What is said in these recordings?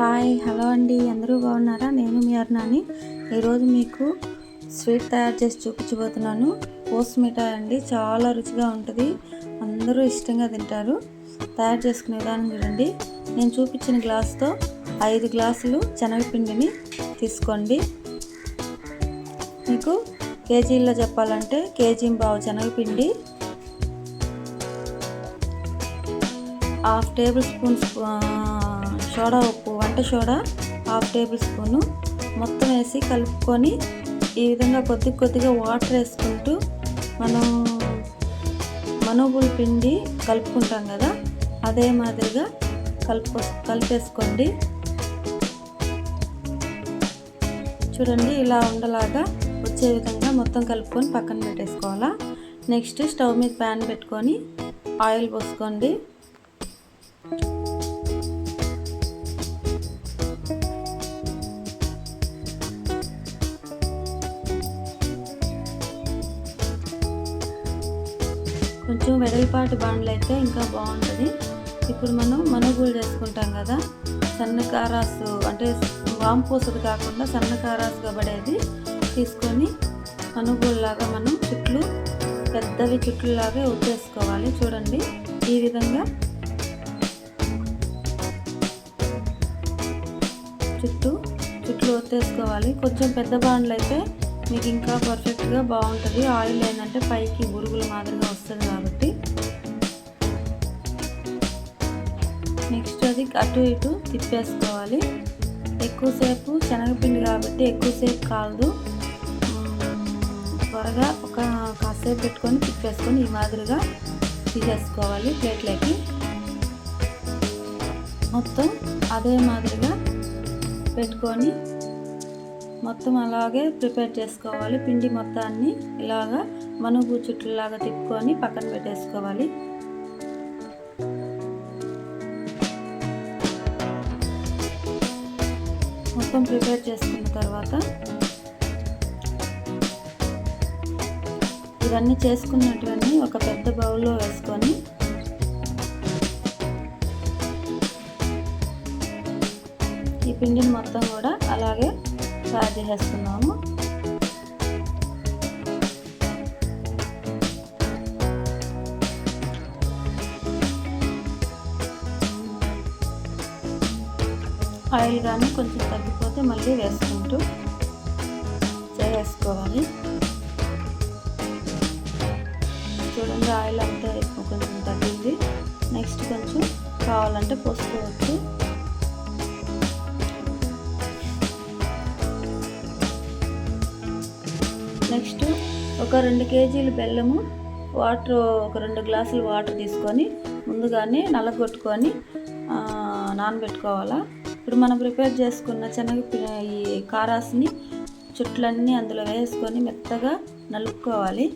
Hi hello అండి, అందరూ బాగున్నారా? నేను మీ అరుణాని. ఈరోజు మీకు స్వీట్ తయారు చేసి చూపించబోతున్నాను. పోస్ట్ మిఠాయి అండి, చాలా రుచిగా ఉంటుంది, అందరూ ఇష్టంగా తింటారు. తయారు చేసుకునే విధానం చూడండి. నేను చూపించిన గ్లాసుతో 5 గ్లాసులు శనగపిండిని తీసుకోండి. మీకు కేజీల్లో చెప్పాలంటే కేజీ-పావు శనగపిండి, 1/2 టేబుల్ స్పూన్ సోడా ఉప్పు, వంట సోడా 1/2 టేబుల్ స్పూను మొత్తం వేసి కలుపుకొని ఈ విధంగా కొద్దిగా వాటర్ వేసుకుంటూ మనం మనుగుల పిండి కలుపుకుంటాం కదా, అదే మాదిరిగా కలిపేసుకోండి. చూడండి, ఇలా ఉండలాగా వచ్చే విధంగా మొత్తం కలుపుకొని పక్కన పెట్టేసుకోవాలా. నెక్స్ట్ స్టవ్ మీద ప్యాన్ పెట్టుకొని ఆయిల్ పోసుకోండి. కొంచెం వెడల్పాటి బాండ్లు అయితే ఇంకా బాగుంటుంది. ఇప్పుడు మనం మనుగులు చేసుకుంటాం కదా, సన్నకారాసు అంటే వాంపూసది కాకుండా సన్నకారాసుగా పడేది తీసుకొని మనుగుల్లాగా మనం పెద్దవి చుట్లులాగా ఉత్తేసుకోవాలి. చూడండి, ఈ విధంగా చుట్లు ఒత్తేసుకోవాలి. కొంచెం పెద్ద బాండ్లు అయితే మీకు ఇంకా పర్ఫెక్ట్గా బాగుంటుంది. ఆయిల్ ఏంటంటే పైకి బురుగుల మాదిరిగా వస్తుంది కాబట్టి. నెక్స్ట్ అది అటు ఇటు తిప్పేసుకోవాలి. ఎక్కువసేపు శనగపిండి కాబట్టి ఎక్కువసేపు కాలదు, త్వరగా కాసేపు పెట్టుకొని తిప్పేసుకొని ఈ మాదిరిగా తీసేసుకోవాలి ప్లేట్లోకి. మొత్తం అదే మాదిరిగా పెట్టుకొని మొత్తం అలాగే ప్రిపేర్ చేసుకోవాలి. పిండి మొత్తాన్ని ఇలాగా మనుగు చుట్లులాగా తిప్పుకొని పక్కన పెట్టేసుకోవాలి. మొత్తం ప్రిపేర్ చేసుకున్న తర్వాత ఇవన్నీ చేసుకున్నటువన్నీ ఒక పెద్ద బౌల్లో వేసుకొని ఈ పిండిని మొత్తం కూడా అలాగే తయారు చేసేస్తున్నాము. ఆయిల్ కానీ కొంచెం తగ్గిపోతే మళ్ళీ వేసుకుంటూ చేసుకోవాలి. చూడండి, ఆయిల్ అంతా కొంచెం తగ్గింది. నెక్స్ట్ కొంచెం కావాలంటే పోసుకోవచ్చు. నెక్స్ట్ ఒక 2 కేజీలు బెల్లము, వాటర్ ఒక 2 గ్లాసులు వాటర్ తీసుకొని ముందుగానే నలగొట్టుకొని నానబెట్టుకోవాలా. ఇప్పుడు మనం ప్రిపేర్ చేసుకున్న ఈ కారాస్ని చుట్లన్నీ అందులో వేసుకొని మెత్తగా నలుపుకోవాలి.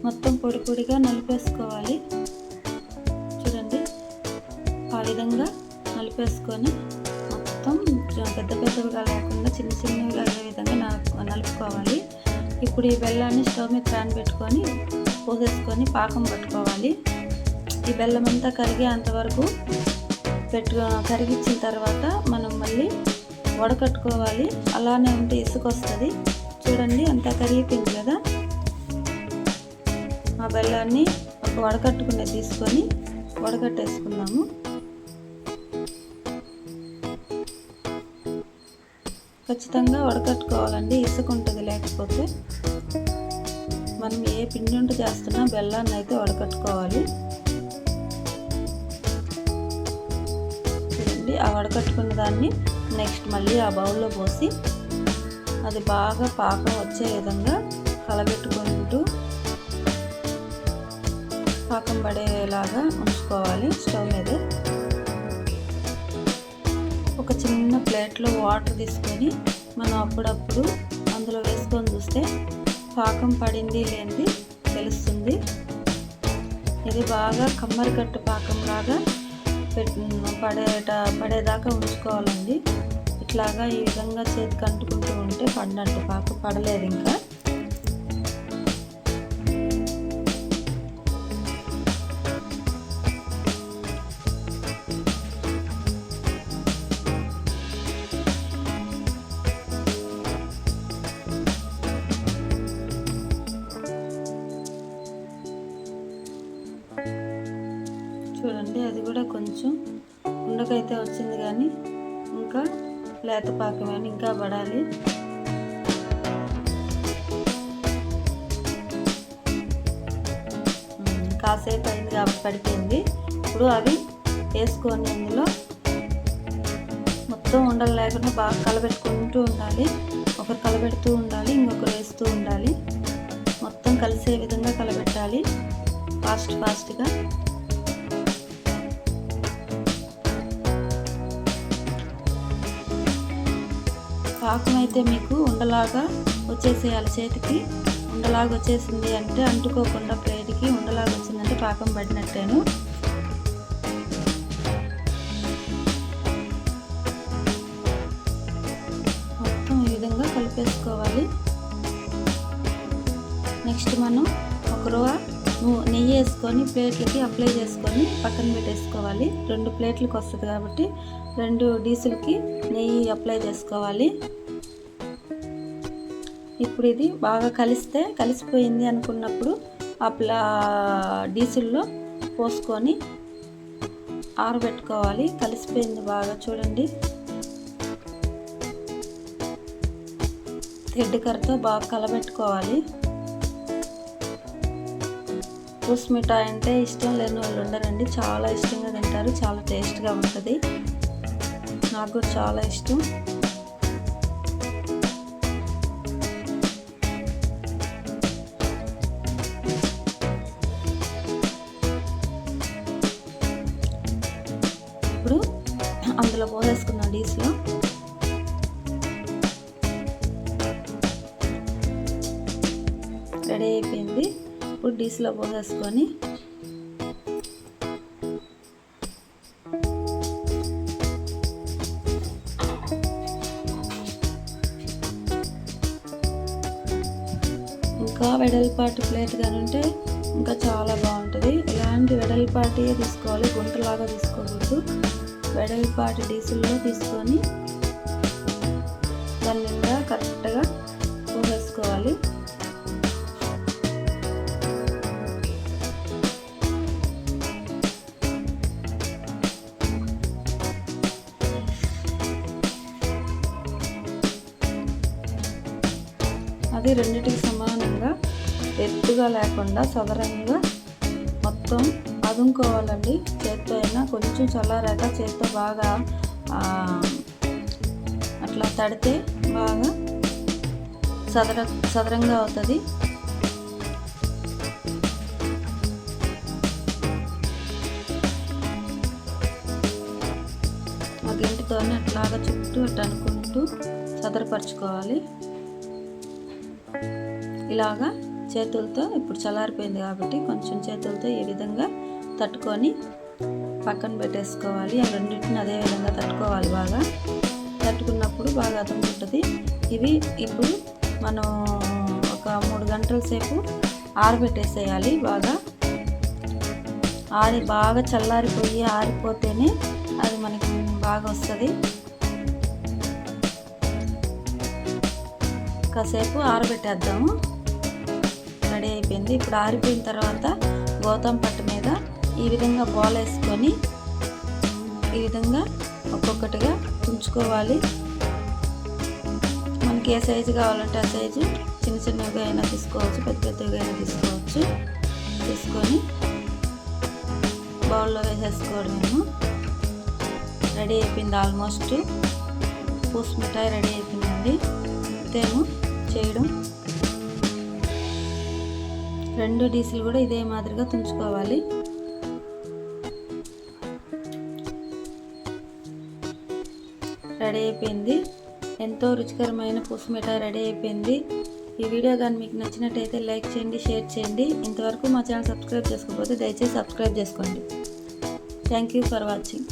మొత్తం పొడిగా నలిపేసుకోవాలి. చూడండి, ఆ విధంగా నలిపేసుకొని మొత్తం పెద్దవిగా లేకుండా చిన్నవిగా అయ్యే విధంగా నలుపుకోవాలి. ఇప్పుడు ఈ బెల్లాన్ని స్టవ్ మీద ప్యాన్ పెట్టుకొని పోసేసుకొని పాకం పట్టుకోవాలి. ఈ బెల్లం అంతా కరిగే అంతవరకు కరిగించిన తర్వాత మనం మళ్ళీ వడకట్టుకోవాలి. అలానే ఉంటే ఇసుక వస్తుంది. చూడండి, అంతా కరిగిపోయింది కదా. ఆ బెల్లాన్ని ఒక వడకట్టుకునేది తీసుకొని వడకట్టేసుకుందాము. ఖచ్చితంగా వడకట్టుకోవాలండి, ఇసుక ఉంటుంది. లేకపోతే మనం ఏ పిండి వంట చేస్తున్నా బెల్లాన్ని అయితే వడకట్టుకోవాలి. చూడండి, ఆ వడకట్టుకున్న దాన్ని నెక్స్ట్ మళ్ళీ ఆ బౌల్లో పోసి అది బాగా పాకం వచ్చే విధంగా కలబెట్టుకుంటూ పాకం పడేలాగా ఉంచుకోవాలి స్టవ్ మీద. ఒక చిన్న ప్లేట్లో వాటర్ తీసుకొని మనం అప్పుడప్పుడు అందులో వేసుకొని చూస్తే పాకం పడింది లేనిది తెలుస్తుంది. ఇది బాగా కమ్మరికట్టు పాకంలాగా పడేదాకా ఉంచుకోవాలండి. ఇట్లాగా ఈ విధంగా చేతికి అంటుకుంటూ ఉంటే పడినట్టు, పాకం పడలేదు ఇంకా. అయిపోయింది. అది కూడా కొంచెం ఉండకైతే వచ్చింది, కానీ ఇంకా లేత పాకమని ఇంకా పడాలి. కాసేపు అయింది కాబట్టి పడిపోయింది. ఇప్పుడు అవి వేసుకొని ఇందులో మొత్తం ఉండలు లేకుండా బాగా కలబెట్టుకుంటూ ఉండాలి. ఒకరు కలబెడుతూ ఉండాలి, ఇంకొకరు వేస్తూ ఉండాలి. మొత్తం కలిసే విధంగా కలబెట్టాలి ఫాస్ట్గా. పాకం అయితే మీకు ఉండలాగా వచ్చేసేయాలి. చేతికి ఉండలాగా వచ్చేసింది అంటే అంటుకోకుండా ప్లేట్కి ఉండలాగా వచ్చిందంటే పాకం పడినట్టేను. మొత్తం ఈ విధంగా కలిపేసుకోవాలి. నెక్స్ట్ మనం ఒక రవ్వ నెయ్యి వేసుకొని ప్లేట్లకి అప్లై చేసుకొని పక్కన పెట్టేసుకోవాలి. 2 ప్లేట్లకు వస్తుంది కాబట్టి 2 డీసులకి నెయ్యి అప్లై చేసుకోవాలి. ఇప్పుడు ఇది బాగా కలిసిపోయింది అనుకున్నప్పుడు డీసుల్లో పోసుకొని ఆరబెట్టుకోవాలి. కలిసిపోయింది బాగా, చూడండి. థ్రెడ్ కర్రతో బాగా కలబెట్టుకోవాలి. పూస మిఠాయి అంటే ఇష్టం లేని వాళ్ళు ఉండరండి, చాలా ఇష్టంగా తింటారు. చాలా టేస్ట్గా ఉంటుంది. నాకు కూడా చాలా ఇష్టం. ఇప్పుడు అందులో పోసేసుకున్నాం డీస్లో. రెడీ అయిపోయింది. ఇప్పుడు డీస్లో పోసేసుకొని ఇంకా వెడల్పాటి ప్లేట్ కానీ ఉంటే ఇంకా చాలా బాగుంటుంది. ఇలాంటి వెడల్పాటి తీసుకోవాలి, గుంటలాగా తీసుకోకూడదు. వెడల్పాటి డీసుల్లో తీసుకొని దాని నిండా కరెక్ట్గా పోసేసుకోవాలి. అది రెండిటికి సమానంగా ఎత్తుగా లేకుండా సదరంగా మొత్తం అదుముకోవాలండి. చేత్తో అయినా కొంచెం చల్లారాక చేత్తో బాగా అట్లా తడితే బాగా సదరంగా అవుతుంది. ఆ గంటితోనే అట్లాగా చుట్టూ అట్లా అనుకుంటూ సదరపరచుకోవాలి. ఇలాగా చేతులతో, ఇప్పుడు చల్లారిపోయింది కాబట్టి కొంచెం చేతులతో ఈ విధంగా తట్టుకొని పక్కన పెట్టేసుకోవాలి. ఆ రెండింటిని అదే విధంగా తట్టుకోవాలి. బాగా తట్టుకున్నప్పుడు బాగా అతుకుంటుంది. ఇవి ఇప్పుడు మనం ఒక 3 గంటల సేపు ఆరబెట్టేసేయాలి. బాగా చల్లారిపోయి ఆరిపోతేనే అది మనకి బాగా వస్తుంది. కాసేపు ఆరబెట్టేద్దాము. రెడీ అయిపోయింది. ఇప్పుడు ఆరిపోయిన తర్వాత గోతం పట్టు మీద ఈ విధంగా బాల్ వేసుకొని ఈ విధంగా ఒక్కొక్కటిగా తుంచుకోవాలి. మనకి ఏ సైజు కావాలంటే ఆ సైజు, చిన్న చిన్నగా అయినా తీసుకోవచ్చు, పెద్ద పెద్దగా అయినా తీసుకోవచ్చు. తీసుకొని బౌల్లో వేసేసుకోవడమేమో. రెడీ అయిపోయింది. ఆల్మోస్ట్ పూస మిఠాయి రెడీ అయిపోయిందండి. అంతేమో చేయడం. 2 డీసులు కూడా ఇదే మాదిరిగా తుంచుకోవాలి. రెడీ అయిపోయింది. ఎంతో రుచికరమైన పూస మిఠాయి రెడీ అయిపోయింది. ఈ వీడియో కానీ మీకు నచ్చినట్టయితే లైక్ చేయండి, షేర్ చేయండి. ఇంతవరకు మా ఛానల్ సబ్స్క్రైబ్ చేసుకోకపోతే దయచేసి సబ్స్క్రైబ్ చేసుకోండి. Thank you for watching.